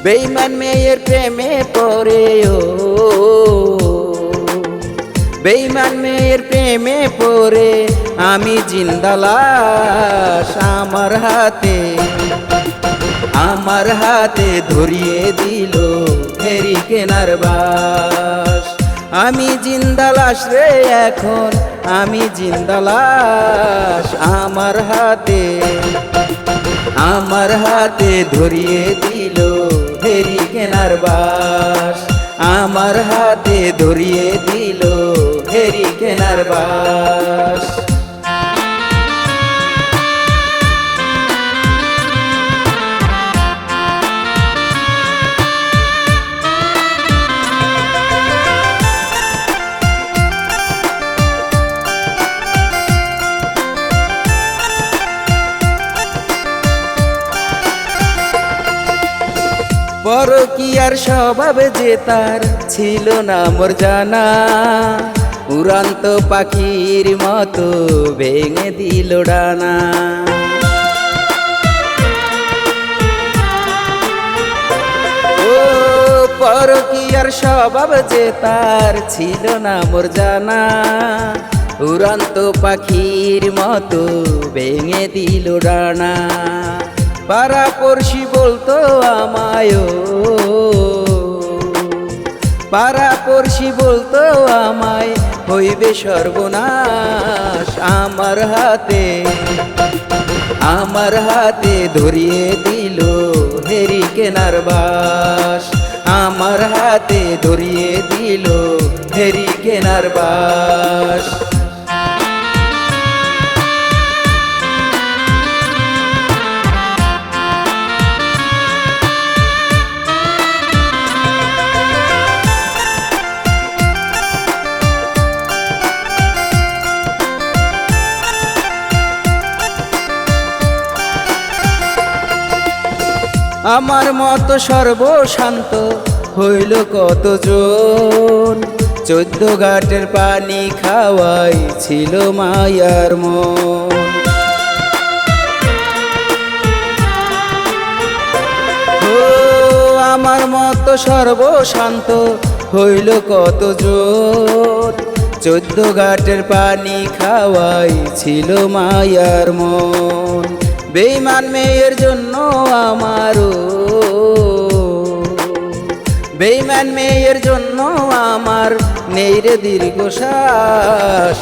বেঈমান মেয়ের প্রেমে পড়ে ও বেঈমান মেয়ের প্রেমে পড়ে আমি জিন্দা লাশ। আমার হাতে ধরিয়ে দিল হেরিকেনার বাস। আমি জিন্দা লাশ রে এখন, আমি জিন্দা লাশ। আমার হাতে ধরিয়ে দিল হেরিকেনার বাস। আমার হাতে ধরিয়ে দিল হেরিকেনার বাস। পরকীয়ার স্বভাব যে তার ছিল না মোর জানা, উড়ন্ত পাখির মতো ভেঙে দিল ডানা। ও পরকীয়ার স্বভাব যে তার ছিল না মোর জানা, উড়ন্ত পাখির মতো ভেঙে দিল ডানা। পাড়াপড়শি বলতো আমায়, পাড়াপড়শি বলতো আমায় হইবে সর্বনাশ। আমার হাতে ধরিয়ে দিল হেরিকেনার বাস। আমার হাতে ধরিয়ে দিল হেরিকেনার বাস। আমার মতো সর্বশান্ত হইল কতজন, 14 ঘাটের পানি খাওয়াই ছিল মায়ার মন। ও আমার মতো সর্বশান্ত হইল কতজন, 14 ঘাটের পানি খাওয়াই ছিল মায়ার মন। বেঈমান মেয়ের জন্য আমারও, বেঈমান মেয়ের জন্য আমার নেই রে দীর্ঘশ্বাস।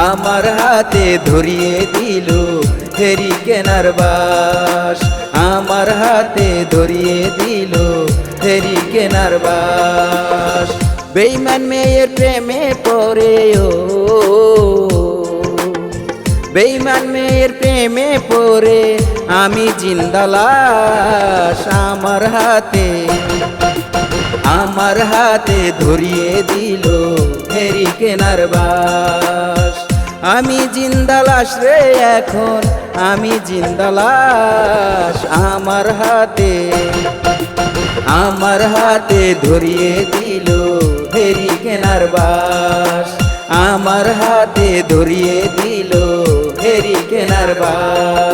আমার হাতে ধরিয়ে দিল হেরিকেনার বাস। আমার হাতে ধরিয়ে দিল হেরিকেনার বাস। বেঈমান মেয়ের প্রেমে পড়ে ও বেঈমান মেয়ের প্রেমে পড়ে আমি জিন্দা লাশ। আমার হাতে ধরিয়ে দিল হেরিকেনার বাস। আমি জিন্দা লাশ রে এখন, আমি জিন্দা লাশ। আমার হাতে ধরিয়ে দিল হেরিকেনার বাস। আমার হাতে ধরিয়ে দিল হেরিকেনার বাস।